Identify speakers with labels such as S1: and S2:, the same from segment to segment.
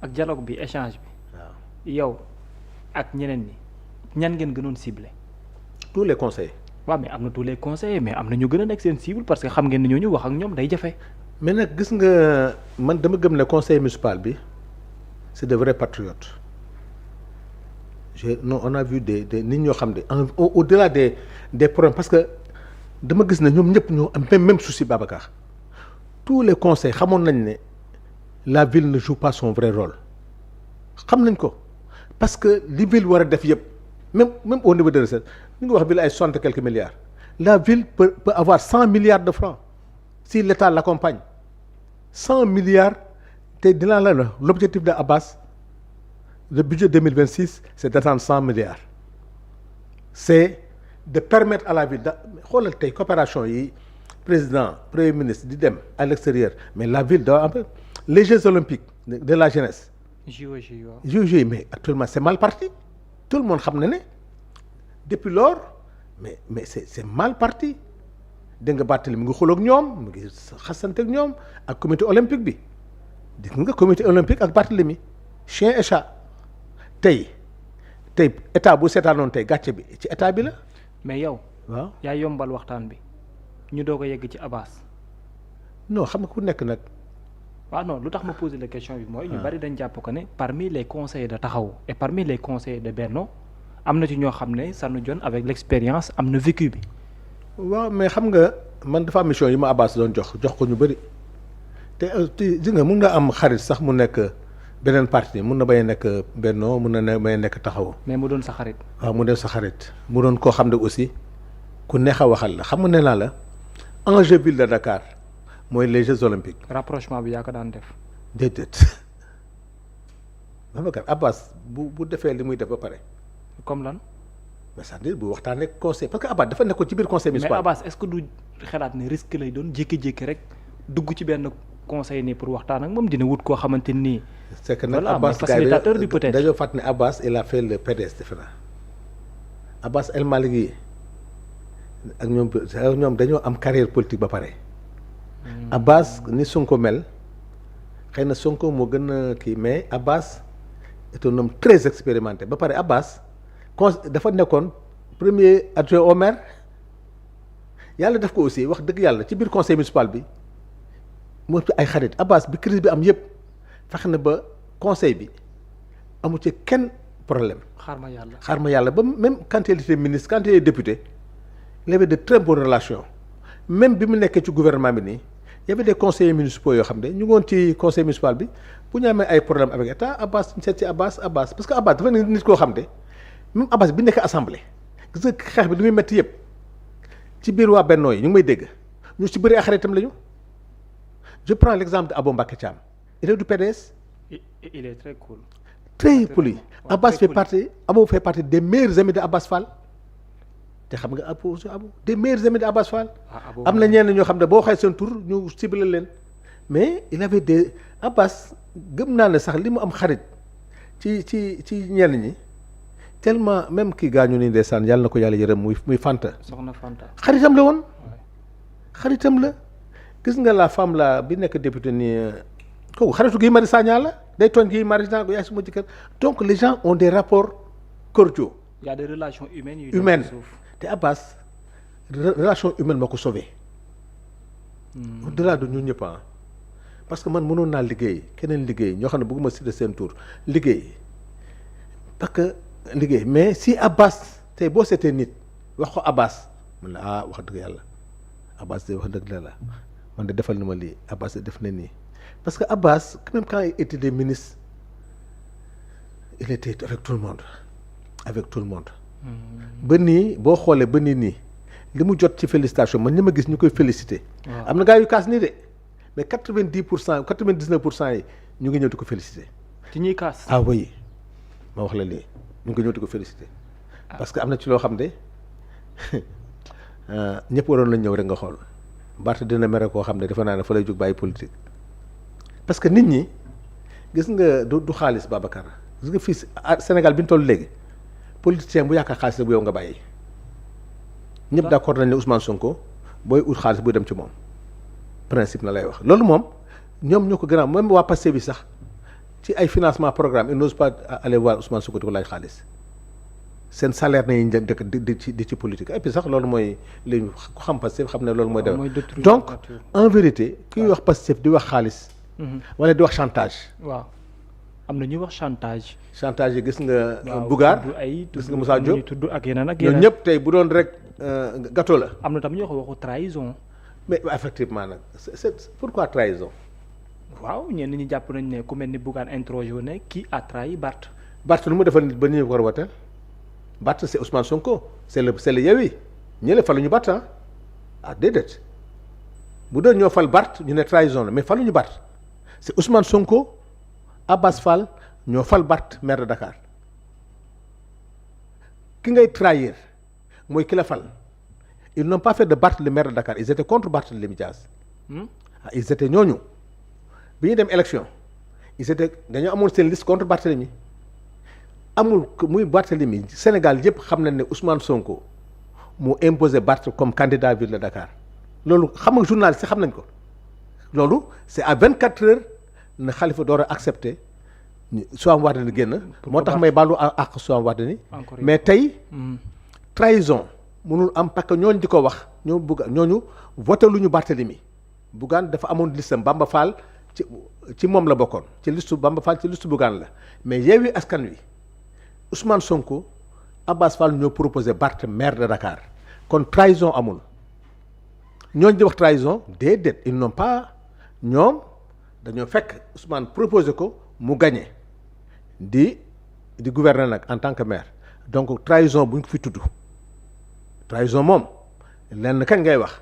S1: ak dialogue bi échange bi.
S2: waaw
S1: yow ak ñeneen ñi ñan ngeen gënoon ciblé.
S2: tous les conseils.
S1: waaw mais am na tous les conseillers mais am na ñu gën a nekk seen cible parce que xam ngeen ne ñooñu wax ak ñoom day jafe.
S2: mais nag gis nga man dama gëm ne conseil municipal bi c'est de vrais patriotes non on a vu des nit ñoo xam ne au-delà des problèmes parce que dama gis ne ñoom ñëpp ñoo am même souci Babacar tous les conseils xamoon nañ ne la ville ne joue pas son vrai rôle xam nañ ko parce que li ville war a def yëpp même au niveau de recette ñu ngi wax ville ay 60 quelques milliards la ville peut avoir 100 milliards de francs si l'État l'accompagne 100 milliards te dinaa la l'objectif de Abbas le budget 2026 c'est d'atteindre 100 milliards c'est de permettre à la ville da xoolal tey coopération yi président premier ministre di dem à l'extérieur mais la ville doit am les Jeux olympiques de la jeunesse JOJ mais actuellement c'est mal parti tout le monde xam na ne depuis lors mais c'est mal parti dégg nga Barthélémy mi ngi xuloo ak ñoom mu ngi xasante ak ñoom ak comité olympique bi dégg nga comité olympique ak Barthélémy chien et chat tey état bu seetaanoon tey gàcce bi ci état bi la.
S1: mais yow.
S2: waaw
S1: yaa yombal waxtaan bi ñu doog a yegg ci Abbas.
S2: non xam nga ku nekk nag.
S1: waaw non lu tax ma poser la question bi mooy. ñu bari dañ jàpp ko ne parmi les conseillers de Taxawu et parmi les conseillers de Benno am na ci ñoo xam ne Sanu Dione avec l'expérience am na vécu bi.
S2: waaw mais xam nga man dafa am mission yi ma Abbas doon jox ko ñu bëri te gis nga mun nga am xarit sax mu nekk beneen parti mun na bañ a nekk Benno mun na bañ a nekk Taxawu.
S1: mais mu doon sa xarit.
S2: waaw mu doon sa xarit mu doon koo xam ne aussi ku neex a waxal la xam nga nee naa la enjeu ville de Dakar mooy les Jeux olympiques.
S1: rapprochement bi yaa ko daan def.
S2: déedéet Babacar Abbas bu defee li muy def ba pare.
S1: comme lan.
S2: mais c'est-à-dire bu waxtaanee ak conseil parce que Abbas dafa nekkoon ci biir conseil municipal.
S1: mais Abbas est-ce que du xalaat ne risque lay doon jékki-jékki rek dugg ci benn conseil nii pour waxtaan ak moom dina wut koo xamante nii.
S2: c'est que nag
S1: voilà
S2: Abbas
S1: facilitateur bi peut-être.
S2: dañoo fàtt ne Abbas il a fait le PDS defe naa Abbas El Malick yi ak ñoom dañoo am carrière politique ba pare. Abbas ni Sonko mel xëy na Sonko moo gën a kii mais Abbas est un homme très expérimenté ba pare Abbas. dafa nekkoon premier adjoint au maire yàlla def ko aussi wax dëgg yàlla ci biir conseil municipal bi moo ci ay xarit Abbas bi crise bi am yëpp fexe na ba conseil bi amu ci kenn problème.
S1: xaar
S2: ma yàlla ba même quand il était ministre quand il était député il avait de très bonnes relations même bi mu nekkee ci gouvernement bi nii y avait des conseillers municipaux yoo xam ne ñu ngi woon ci conseil municipal bi bu ñu amee ay problème avec état Abbas ñu seet ci Abbas parce que Abbas dafa ne nit koo xam ne. même Abbas bi nekk assemblée gis nga xeex bi li muy métti yëpp ci biir waa Benno yi ñu ngi may dégg ñu ci bëri ay xaritam lañu je prends l'exemple de Abo Mbacké Thiam il est du PDS.
S1: il est très cool.
S2: très poli Abbas fait partie Abo fait partie des meilleurs amis de Abbas Fall te xam nga Abo des meilleurs amis de Abbas Fall. am na ñenn ñoo xam ne boo waxee seen tur ñu ciblé leen mais il avait des Abbas gëm naa ne sax li mu am xarit ci ñenn ñi. tellement même kii gaañu ni ndeysaan yàlla na ko yàlla yërëm muy Fanta.
S1: soxna Fanta
S2: xaritam la woon. xaritam la gis nga la femme la bi nekk député nii kooku xaritu Guy Marius Sagna la day tooñ Guy Marius Sagna ko yaay suma jëkkër donc les gens ont des rapports cordiaux.
S1: il y a des relations humaines.
S2: te Abbas relation humaine moo ko sauvé. au-delà de ñun ñëpp parce que man mënoon naa liggéey keneen liggéey ñoo xam ne bëgguma citer seen tour liggéey parce que. liggéey mais si Abbas tey boo seetee nit wax ko Abbas mun la wax dëgg yàlla Abbas de wax dëgg la man de defal na ma lii Abbas de def na nii parce que Abbas même quand il était ministre il était avec tout le monde ba nii boo xoolee ba nii li mu jot ci félicitation man ñi ma gis ñu koy féliciter. am na gars yu kaas nii de mais 99% yi ñu ngi ñëw di ko féliciter.
S1: ci ñuy kaas.
S2: ah oui ma wax la lii. ñu ngi ko ñëw di ko féliciter parce que am na ci loo xam ne ñëpp waroon lañ ñëw rek nga xool Barth dina mere koo xam ne defe naa ne fa lay jóg bàyyi politique parce que nit ñi gis nga du xaalis Babacar gis nga fii Sénégal bi ñu toll léegi politicien bu yaakaar xaalis bu yow nga bàyyi ñëpp d'accord nañ ne Ousmane Sonko booy ut xaalis buy dem ci moom principe na lay wax loolu moom ñoom ñoo ko gën a même waa Pastef bi sax ci ay financement programme ils n'osent pas aller voir Ousmane Sonko di ko laaj xaalis seen salaire nañu dëkk di ci politique et puis sax loolu mooy li ku xam Pastef xam ne loolu mooy def donc en vérité kuy wax Pastef di wax xaalis wala di wax chantage
S1: waaw am na ñuy wax chantage
S2: yi gis nga Bougar gis nga Moussa Diop
S1: tudd ak yeneen ak
S2: ñoom ñëpp tey bu doon rek gâteau la
S1: am na tam ñu wax waxu trahison
S2: mais effectivement nag c'est pourquoi trahison
S1: waaw ñenn ñi jàpp nañ ne ku mel ni Bougane interrogé wu ne qui a trahi Barth
S2: nu mu defal nit ba ñu war a woteel Barth c'est Ousmane Sonko c'est le Yewwi ñële faluñu Barth déedéet bu doon ñoo fal Barth ñu ne trahison la mais faluñu Barth c'est Ousmane Sonko Abbas Fall ñoo fal Barth maire de Dakar ki ngay trahir mooy ki la fal ils n'ont pas fait de Barth le maire de Dakar ils étaient contre Barthélémy Dias ils étaient ñooñu bi ñuy dem élection ils étaient dañoo amoon seen liste contre Barthélémy amul muy Barthélémy Sénégal yëpp xam nañ ne Ousmane Sonko moo imposé Barth comme candidat ville de Dakar loolu xam nga journaliste xam nañ ko loolu c'est à 24 heures na Khalifa door a accepté Soham Wardini génn moo tax may baalu àq Soham Wardini mais tey trahison mënul am parce que ñooñu di ko wax ñooñu voté lu ñu Barthélémy Bougane dafa amoon listam Bamba Fall ci moom la bokkoon ci listu Bamba Fall ci listu Bougane la mais Yewwi Askan Wi Ousmane Sonko Abbas Fall ñoo proposé Barth maire de Dakar kon trahison amul ñooñu di wax trahison déedéet ils n'ont pas ñoom dañoo fekk Ousmane proposé ko mu gagné di gouverner nag en tant que maire donc trahison bu ñu ko fi tudd trahison moom lenn kañ ngay wax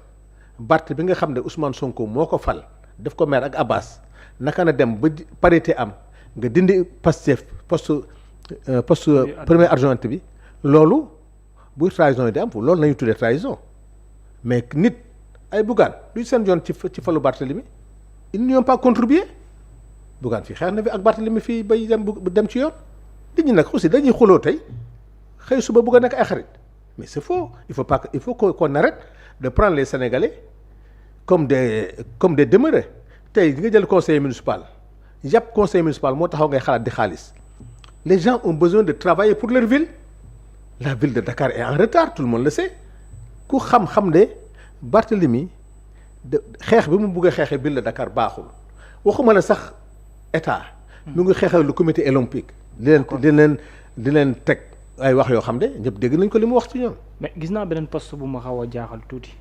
S2: Barth bi nga xam ne Ousmane Sonko moo ko fal def ko maire ak Abbas naka na dem ba parité am nga dindi Pastef poste premier adjoint bi loolu buy trahison yi di am fu loolu nañu tuddee trahison mais nit ay Bougane luy seen yoon ci falu Barthélémy ils n'y ont pas contribué Bougane fii xeex na fi ak Barthélémy fii bay dem ci yoon nit ñi nag aussi dañuy xuloo tey xëy suba bëgg a nekk ay xarit mais c'est faux il faut qu'on arrête de prendre les Sénégalais comme des demeurés tey di nga jël conseil municipal yàpp conseil municipal moo taxaw ngay xalaat di xaalis les gens ont besoin de travailler pour leur ville la ville de Dakar est en retard tout le monde le sait ku xam ne Barthélémy xeex bi mu bëgg a xeexee ville de Dakar baaxul waxuma la sax état mu ngi xeexee le comité olympique di leen teg ay wax yoo xam ne ñëpp dégg nañ ko li mu wax ci ñoom.
S1: mais gis naa beneen poste bu ma xaw a jaaxal tuuti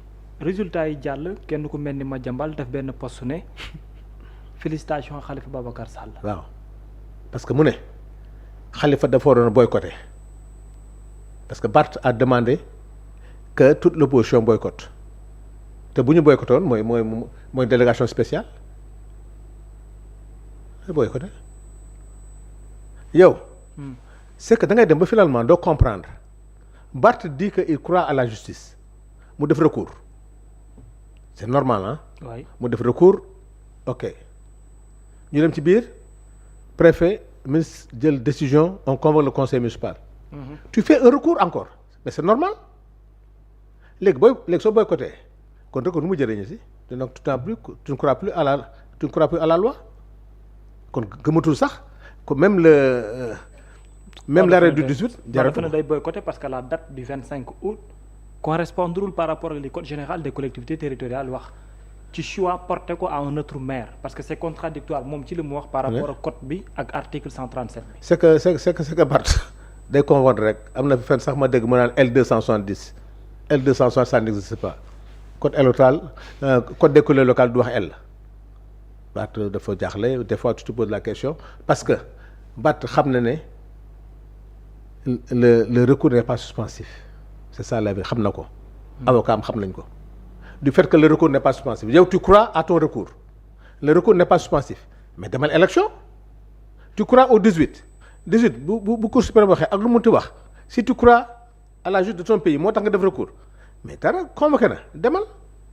S1: résultat yi jàll kenn ku mel ni Madiambal def benn poste ne félicitations Khalifa Babacar Sall.
S2: waaw parce que mu ne Khalifa dafa waroon a boycotter parce que Barth a demandé que toute l'opposition boycotte te bu ñu boycottoon mooy délégation spéciale boycotter yow. c'est que da ngay dem ba finalement doo comprendre Barth dit que il croit à la justice mu def recours c'est normal ah.
S1: oui
S2: mu def recours ok ñu dem ci biir préfet ministre jël décision on convoque le conseil municipal. Tu fais un recours encore mais c'est normal léegi soo boycotté kon recours nu mu jëriñu si donc tu ne crois plus à la loi kon gëmatul sax que même l'arrêt du 18.
S1: dafa ne day boycotter parce que la date du 25 août correspondrul par rapport ak le code général des collectivités territoriales wax ci choix porté ko à un autre maire parce que c'est contradictoire moom ci li mu wax par rapport ak code bi ak article 137 bi.
S2: c'est que Barth day confondre rek am na fenn sax ma dégg mu naan L270 L260 ça n'existe pas code électoral code des collectivités locales du wax L. Barth dafa jaaxle des fois tu te poses la question parce que Barth xam na ne le recours n'est pas suspensif c'est ça la vie xam na ko. avocat am xam nañ ko. du fait que le recours n'est pas suspensif yow tu crois à ton recours le recours n'est pas suspensif mais demal élection tu crois au 18 bu Cour suprême waxee ak lu mu ti wax si tu crois à la justice de ton pays moo tax nga def recours mais dara convoqué na demal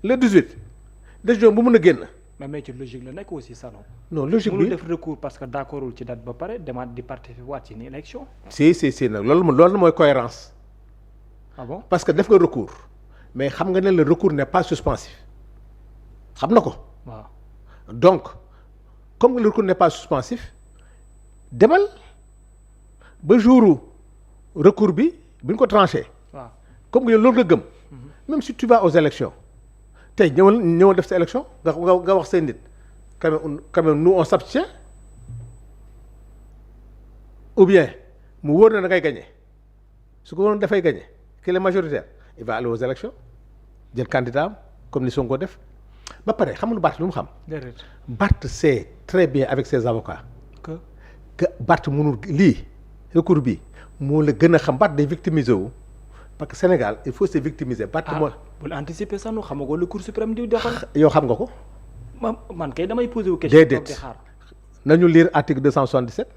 S2: le 18 décision bu mun a génn.
S1: mais ci logique la nekk aussi ça
S2: non logique bi
S1: mënul def recours parce que d'accordul ci date ba pare demaat di participer waat ci une élection.
S2: si nag loolu mooy cohérence.
S1: ah bon
S2: parce que def nga recours mais xam nga ne le recours n'est pas suspensif xam na ko.
S1: waaw
S2: donc comme le recours n'est pas suspensif demal ba jouru recours bi bu ñu ko tranché.
S1: waaw
S2: comme que yow loolu nga gëm. même si tu vas aux élections tey ñëwal def sa élection nga wax seen nit quand même nous on s'abstient ou bien mu wóor na da ngay gagné su ko wóoroon dafay gagné qu'il est majoritaire il va aller aux élections jël candidat am comme ni Sonko def ba pare xam nga Barth lu mu xam.
S1: déedéet
S2: Barth sait très bien avec ses avocats. que Barth mënul lii recours bi moo la gën a xam Barth day victimiser wu parce que Sénégal il faut se victimiser. Barth moo
S1: bul anticiper sax nu xamagoo le Cour suprême di doxal.
S2: yow xam nga ko.
S1: man kay damay poser wu question.
S2: déedéet
S1: di xaar
S2: nañu lire article 277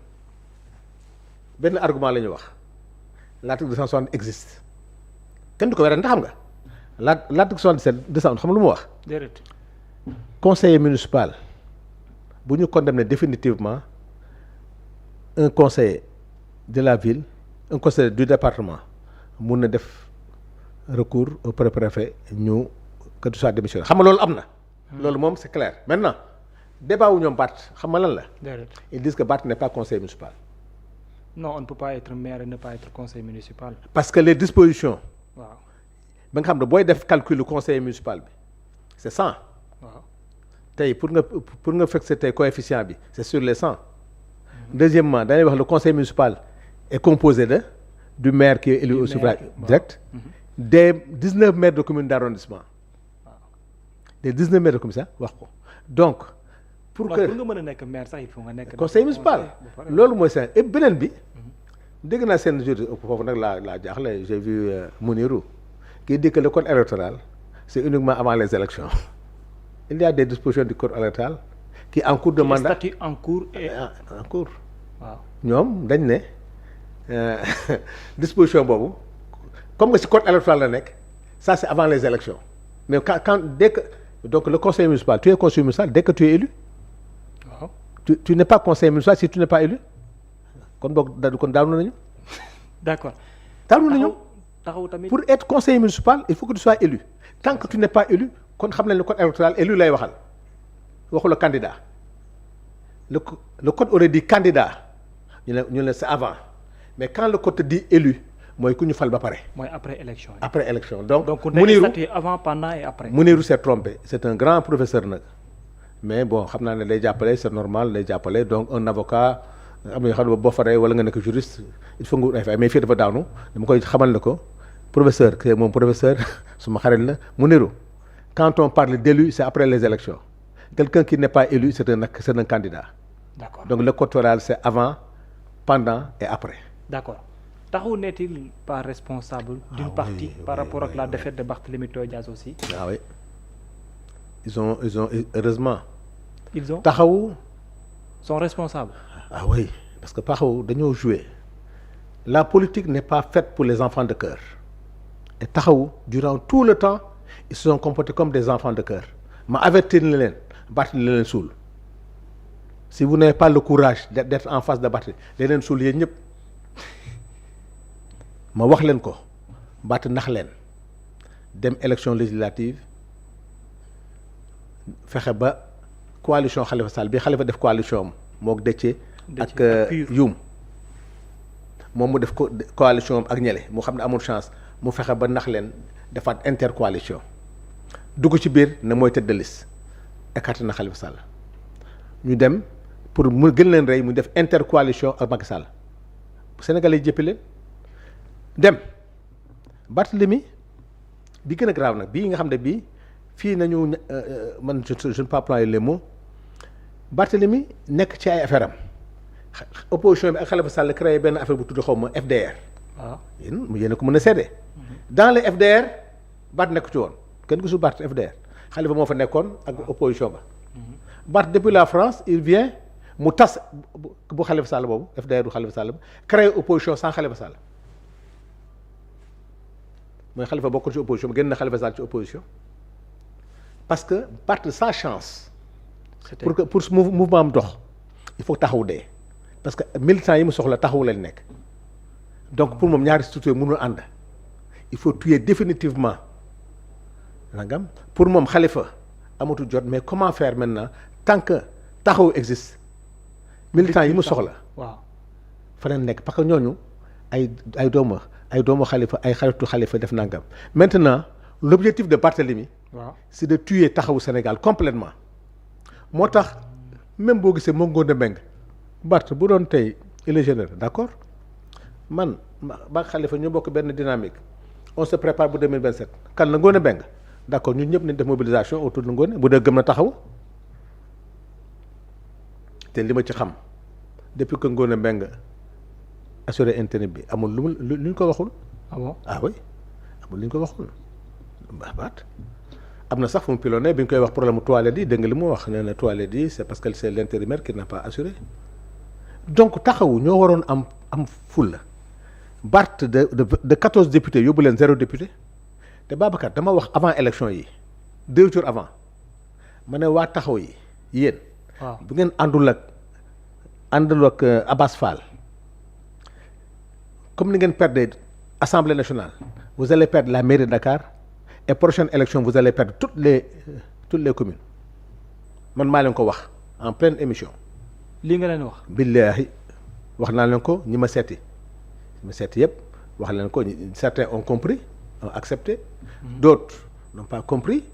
S2: benn argument la ñu wax l'article 260 existe kenn du ko werante xam nga l'article 77 260 xam nga lu mu wax.
S1: déedéet
S2: conseiller municipal bu ñu condamné définitivement un conseiller de la ville un conseiller du département mun na def recours au préfet ñu que tu sois démissionnaire xam nga loolu am na. loolu moom c'est clair maintenant débat wu ñoom Barth xam nga lan la.
S1: déedéet
S2: ils disent que Barth n'est pas conseiller municipal.
S1: non on ne peut pas être maire et ne pas être conseiller municipal.
S2: parce que les dispositions.
S1: waaw
S2: ba nga xam ne booy def calcul conseiller municipal bi c'est 100.
S1: waaw
S2: tey pour nga fixer tey coefficient bi c'est sur les 100. deuxièmement dañuy wax le conseil municipal est composé du maire qui est élu au suffrage direct. des 19 maires de communes d'arrondissement. des 19 maires de communes sax wax ko donc. pour que
S1: nga mën a nekk maire sax il faut nga nekk.
S2: conseil municipal loolu mooy seen et beneen bi. dégg naa seen jour foofu nag laa jaaxle j'ai vu Mounirou qui dit que le code électoral c'est uniquement avant les élections il y a des dispositions du code électoral qui en cours de mandat
S1: statut en cours et
S2: en cours.
S1: waaw
S2: ñoom dañ ne disposition boobu comme nga ci code électoral la nekk ça c'est avant les élections mais quand dès que donc le conseil municipal tu es conseiller municipal dès que tu es élu.
S1: waaw
S2: tu n'es pas conseiller municipal si tu n'es pas élu kon boog kon daanu nañu.
S1: d'accord
S2: daanu nañu.
S1: taxaw tamit
S2: pour être conseiller municipal il faut que tu sois élu tant que tu n'es pas élu kon xam nañ le code électoral élu lay waxal waxu la candidat le code aurait dit candidat ñu ne c'est avant mais quand le code te dit élu mooy ku ñu fal ba pare.
S1: mooy après élection yi.
S2: après élection donc.
S1: Mounirou avant pendant et après.
S2: Mounirou s'est trompé c'est un grand professeur nag mais bon xam naa ne day jàppale c'est normal day jàppale donc un avocat am na yoo xam ne boo faree wala nga nekk juriste il faut nga wut ay fay mais fii dafa daanu dama koy xamal ne ko professeur que moom professeur suma xarit la Mounirou quand on parle d'élu c'est après les élections quelqu'un qui n'est pas élu c'est un candidat.
S1: d'accord
S2: donc le code électoral c'est avant pendant et après.
S1: d'accord taxaw n'est-il pas responsable d'une partie par rapport ak la défaite de Barthélémy Dias aussi.
S2: ah oui ils ont heureusement.
S1: ils ont
S2: taxaw
S1: sont responsables.
S2: ah oui parce que taxaw dañoo jouer la politique n'est pas faite pour les enfants de cœur et taxaw durant tout le temps ils se sont comportés comme des enfants de cœur ma avertir na leen Barthélémy leen suul si vous n'avez pas le courage d'être en face de Barthélémy leen suul yéen ñëpp ma wax leen ko Barth nax leen dem élection législative fexe ba coalition Khalifa Sall bi Khalifa def coalition am mook Déthié ak Youm moom mu def ko coalition am ak ñele mu xam ne amul chance mu fexe ba nax leen defaat intercoalition dugg ci biir ne mooy tête de liste écarté na Khalifa Sall ñu dem pour mu gën leen rey mu def intercoalition ak Macky Sall Sénégalais yi jëppi leen dem Barthélémy bi gën a grave nag bii nga xam ne bii fii nañu man je ne peux pas employer les mots Barthélémy nekk ci ay affaire am opposition bi ak Khalifa Sall créé benn affaire bu tudd xaw ma FDR.
S1: waaw
S2: yéen a ko mën a seede. dans les FDR Barth nekk ci woon kenn gisul Barth FDR Khalifa moo fa nekkoon ak opposition ba. Barth depuis la France il vient mu tas bu Khalifa Sall boobu FDR du Khalifa Sall créé opposition sans Khalifa Sall mooy Khalifa bokkul ci opposition bi génn na Khalifa Sall ci opposition parce que Barth sa chance. pour que pour ce mouvement am dox il faut taxaw dee parce que militants yi mu soxla taxawu leen nekk donc pour moom ñaari structure mënul ànd il faut tuer définitivement nangam pour moom Khalifa amatul jot mais comment faire maintenant tant que taxaw existe militants yi mu soxla
S1: waaw
S2: fa la nekk parce que ñooñu ay doomu Khalifa ay xaritu Khalifa def nangam maintenant l'objectif de Barthélemy c'est de tuer Taxawu Sénégal complètement moo tax même boo gisee moo Ngoné Mbengue Barth bu doon tey il est généreux d'accord man ba Khalifa ñu bokk benn dynamique on se prépare pour 2027 kan la Ngoné Mbengue d'accord ñun ñëpp nañ def mobilisation autour de Ngoné bu dee gëm na Taxawu te li ma ci xam depuis que Ngoné Mbengue assuré intérim bi amul lu ñu ko waxul.
S1: ah bon
S2: oui amul lu ñu ko waxul baat am na sax fu mu pilonné bi ñu koy wax problème mu toilette yi dégg nga li mu wax nee na toilette yi c'est parce que c'est l'intérimaire qui n'a pas assuré donc Taxawu ñoo waroon am fulla Barth de 14 députés yóbbu leen 0 député te Babacar dama wax avant élection yi 2 jours avant ma ne waa Taxaw yi yéen.
S1: waaw
S2: bu ngeen àndul ak Abass Fall comme ni ngeen perdre Assemblée nationale vous allez perdre la mairie de Dakar et prochaine élection vous allez perdre toutes les communes man maa leen ko wax en pleine émission.
S1: lii nga leen wax.
S2: billaahi wax naa leen ko ñi ma seeti yëpp wax leen ko certains ont compris ont accepté. d'autres n'ont pas compris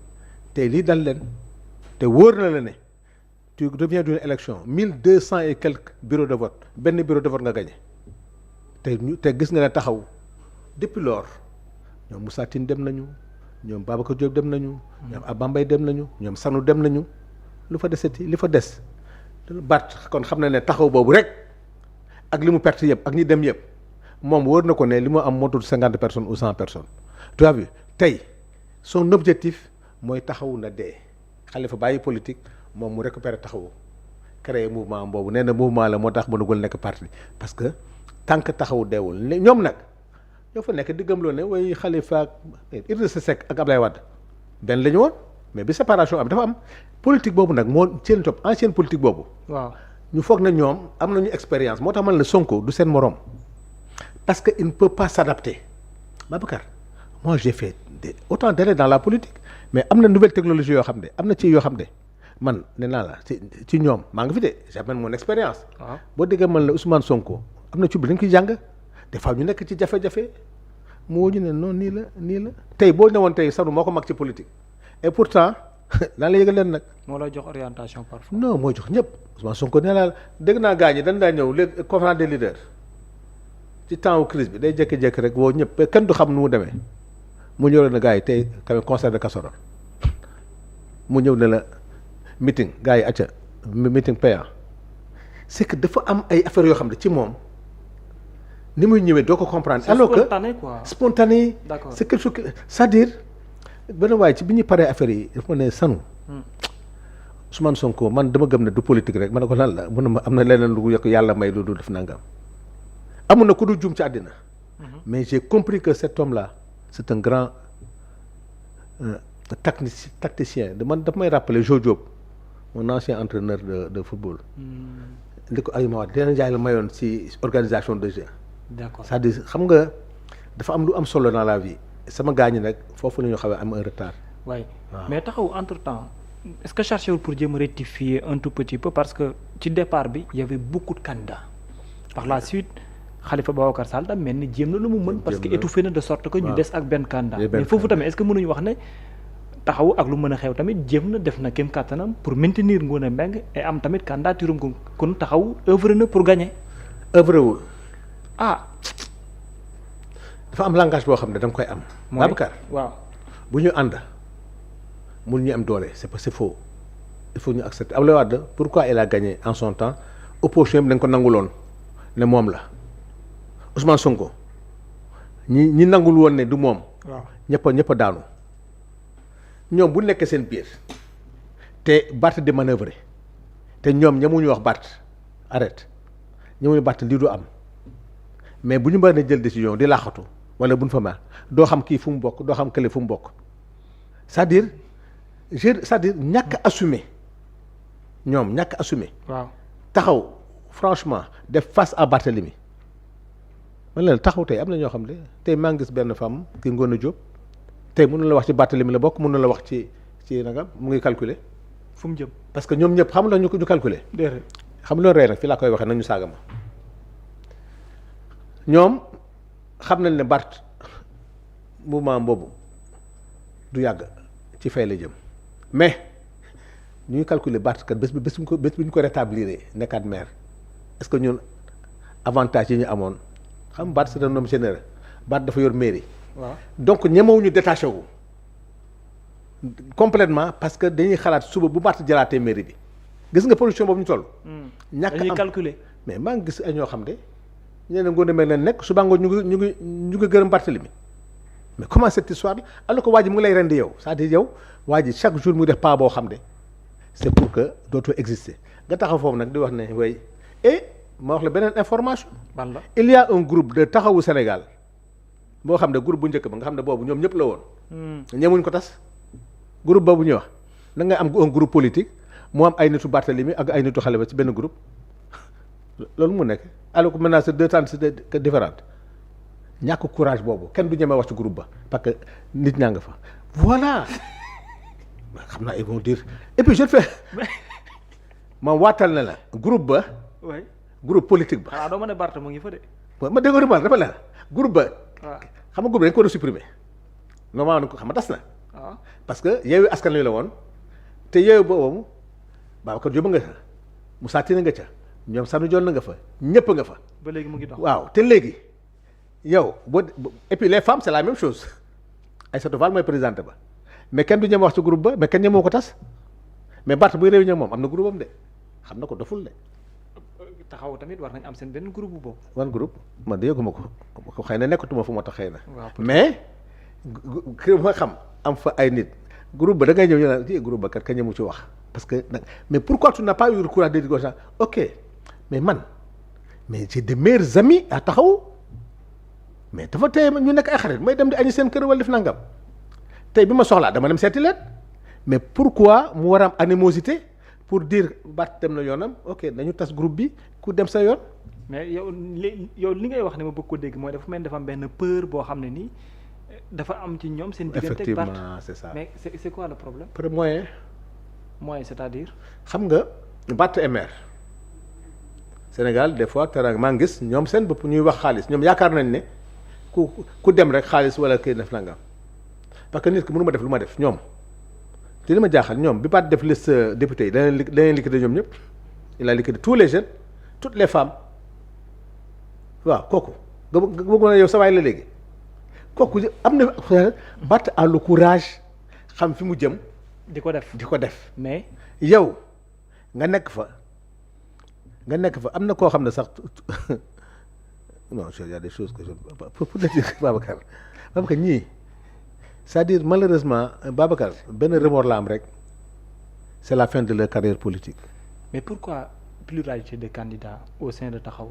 S2: te lii dal leen te wóor na la ne. tu reviens d'une élection 1200 et quelques bureaux de vote benn bureau de vote nga gagné te gis nga ne Taxaw depuis lors ñoom Moussa Tine dem nañu ñoom Babacar Diop dem nañu ñoom Abba Mbaye dem nañu ñoom Sanu dem nañu lu fa deseti li fa des Barth kon xam na ne Taxaw boobu rek ak li mu perte yëpp ak ñi dem yëpp moom wóor na ko ne li mu am motul 50 personnes ou 100 personnes tu as vu tey son objectif mooy Taxaw na dee Khalifa bàyyi politique moom mu récupérer Taxawu créer mouvement boobu nee na mouvement la moo tax mënugul nekk parti parce que tant que Taxawu deewul ñoom nag ñoo fa nekk di gëmloo ne way Khalifa ak Idrissa Seck ak Ablaye Wade benn la ñu woon mais bi séparation am dafa am politique boobu nag moo seen topp ancienne politique boobu. waaw ñu foog na ñoom am nañu expérience moo tax man la Sonko du seen morom parce que il ne peut pas s'adapter Babacar moi j'ai fait autant d'années dans la politique mais am na nouvelle technologie yoo xam ne am na ci yoo xam ne. man nee naa la ci ñoom maa ngi fi de j'amène mon expérience. boo déggee man la Ousmane Sonko am na ci bi dañ koy jàng des fois ñu nekk ci jafe-jafe moo ñu ne non nii la tey boo newoon tey Sanu moo ko mag ci politique et pourtant daan la yëgal leen nag.
S1: moo lay jox orientation parfois.
S2: non mooy jox ñëpp Ousmane Sonko nee naa dégg naa gars ñi dañ daa ñëw léegi conférence des leaders ci temps wu crise bi day jékki-jékki rek woo ñëpp kenn du xam nu mu demee mu ñëw na gars yi tey quand même concert de casserole mu ñëw ne la. meeting gars yi acca meeting payant c'est que dafa am ay affaires yoo xam ne ci moom ni muy ñëwee doo ko comprendre. alors que
S1: spontané quoi.
S2: spontané.
S1: d'accord
S2: c'est quelque chose que c'est-à-dire benn waaye ci bi ñuy paree affaires yi dafa ma ne Sanu. Ousmane Sonko man dama gëm ne du politique rek ma ne ko lan la mun ma am na leneen lu yokk yàlla may lu du def nangam. amun na ku du juum ci àddina. mais j'ai compris que cet homme là c'est un grand tacticien man daf may rappeler Jo Diop. mon ancien entraîneur de football. li ko Ayuma wax dina jaay la mayoon ci organisation de jeu.
S1: d'accord
S2: c'est-à-dire xam nga dafa am lu am solo dans la vie sama gars ñi nag foofu la ñu xawee am un retard.
S1: waaye mais Taxawu entre temps est-ce que cherché wul pour jéem a rectifier un tout petit peu parce que ci départ bi y avait beaucoup de candidats par la suite Khalifa Babacar Sall tam mel ni jéem na lu mu mën. parce que étouffé na de sorte que ñu des ak benn candidat. mais foofu tamit est-ce que mënuñu wax ne. Taxawu ak lu mën a xew tamit jéem na def na kéem kàttanam pour maintenir Ngoné Mbengue et am tamit candidature kon Taxawu œuvre na pour gagner.
S2: œuvre wul dafa am langage boo xam ne da nga koy am. Babacar
S1: waaw
S2: bu ñu ànd mun ñu am doole c'est faux il faut ñu accepter Abdoulaye Wade pourquoi il a gagné en son temps opposition bi dañ ko nanguloon ne moom la Ousmane Sonko ñi nangul woon ne du moom. waaw ñëpp a daanu. ñoom bu nekkee seen biir te Barth di manœuvrer te ñoom ñamuñu wax Barth arrête ñamuñu Barth lii du am mais bu ñu mën a jël décision di laaxatu wala buñ fa ma doo xam kii fu mu bokk doo xam kële fu mu bokk c'est-à-dire ñàkk assumer ñoom ñàkk assumer.
S1: waaw
S2: taxaw franchement def face à Barthélemy man la taxaw tey am na ñoo xam ne tey maa ngi gis benn femme ki Ngoné Diop. tey mënu la wax ci Barthélemy la bokk mënu la wax ci nangam mu ngi calculer
S1: fu mu jëm
S2: parce que ñoom ñëpp xam nga ñu calculer
S1: déedéet
S2: xam nga loolu rey nag fii laa koy waxee nañu saaga ma ñoom xam nañ ne Barth mouvement boobu du yàgg ci fay la jëm mais ñu ngi calculer Barth kat bés bi ñu ko rétablir nekkaat maire est-ce que ñun avantage yi ñu amoon xam Barth c'est un homme généreux Barth dafa yor mairie.
S1: waaw
S2: donc ñemewuñu détaché wu complètement parce que dañuy xalaat suba bu Barth jëlaatee mairie bi gis nga position boobu ñu toll. ñàkk
S1: dañuy
S2: am
S1: calculer.
S2: mais maa ngi gis ay ñoo xam ne ñeneen ngoon mel leen nekk suba ngoon ñu ngi gërëm Barthélemy mais comment cette histoire là alors que waa ji mu ngi lay rendi yow c'est-à-dire yow waa ji chaque jour muy def pas boo xam ne c'est pour que dootoo exister nga taxaw foofu nag di wax ne way et ma wax la beneen information.
S1: ban la
S2: il y a un groupe de taxawu Sénégal boo xam ne groupe bu njëkk ba nga xam ne boobu ñoom ñëpp la woon. ñemuñ ko tas groupe boobu ñuy wax na nga am un groupe politique mu am ay nitu Barthélemy ak ay nitu xale ba ci benn groupe loolu mu nekk alors que maintenant c'est deux entités différentes ñàkk courage boobu kenn du ñeme wax ci groupe ba parce que nit ñaa nga fa voilà xam naa ils vont dire et puis je fais ma waatal na la groupe ba.
S1: oui
S2: groupe politique ba.
S1: xanaa doo ma ne Barth mu ngi fa de.
S2: ma déggoo mal dafa la groupe ba.
S1: waaw
S2: xam nga groupe dañ ko war a supprimer normalement ko xam nga tas na.
S1: waaw
S2: parce que Yewwi Askan Wi la woon te Yewwi boobu Babacar Diop nga fa Moussa Tine nga ca ñoom Sanu Dione nga fa ñëpp nga fa.
S1: ba léegi mu ngi dox.
S2: waaw te léegi yow boo et puis les femmes c'est la même chose Aïssatou Fall mooy présidente ba mais kenn du ñeme wax ci groupe ba mais kenn ñemoo ko tas mais Barth buy réunion moom am na groupe am de xam na ko doful de.
S1: taxaw tamit war nañ am seen benn groupe bu boobu.
S2: wan groupe man de yëguma ko xëy na nekkatuma fu moo tax xëy na.
S1: waaw
S2: mais kër ma xam am fa ay nit groupe ba da ngay ñëw ñu naan ci groupe ba kat ka ñemu ci wax parce que nag mais pourquoi tu n'as pas eu le courage de dire ça ok mais man mais j'ai de meilleurs amis à taxaw mais dafa tey ñu nekk ay xarit may dem di añi seen kër wala def nangam tey bi ma soxlaa dama dem seeti leen mais pourquoi mu war a am animosité pour dire Barth dem na yoonam ok nañu tas groupe bi ku dem sa yoon.
S1: mais yow li ngay wax ne ma bëgg ko dégg mooy dafa mel ni dafa am benn peur boo xam ne nii dafa am ci ñoom seen diggante ak Barth.
S2: effectivement c'est ça
S1: mais c'est quoi le problème.
S2: pour moyen.
S1: moyen c'est-à-dire.
S2: xam nga Barth et maire Sénégal des fois teranga maa ngi gis ñoom seen bopp ñuy wax xaalis ñoom yaakaar nañ ne ku dem rek xaalis wala kii def nangam parce que nit ki mënu ma def lu ma def ñoom te li ma jaaxal ñoom bi Barth def liste député yi danañ liquider ñoom ñëpp il a liquidé tous les jeunes toutes les femmes waaw kooku nga bëgg na yow sa waay la léegi kooku am na Barth a le courage xam fi mu jëm.
S1: di ko def mais
S2: yow nga nekk fa am na koo xam ne sax non il y a des choses que je pour dire Babacar ñii c'est-à-dire malheureusement Babacar benn remords la am rek c'est la fin de leur carrière politique.
S1: mais pourquoi pluralité de candidats au sein de Taxawu.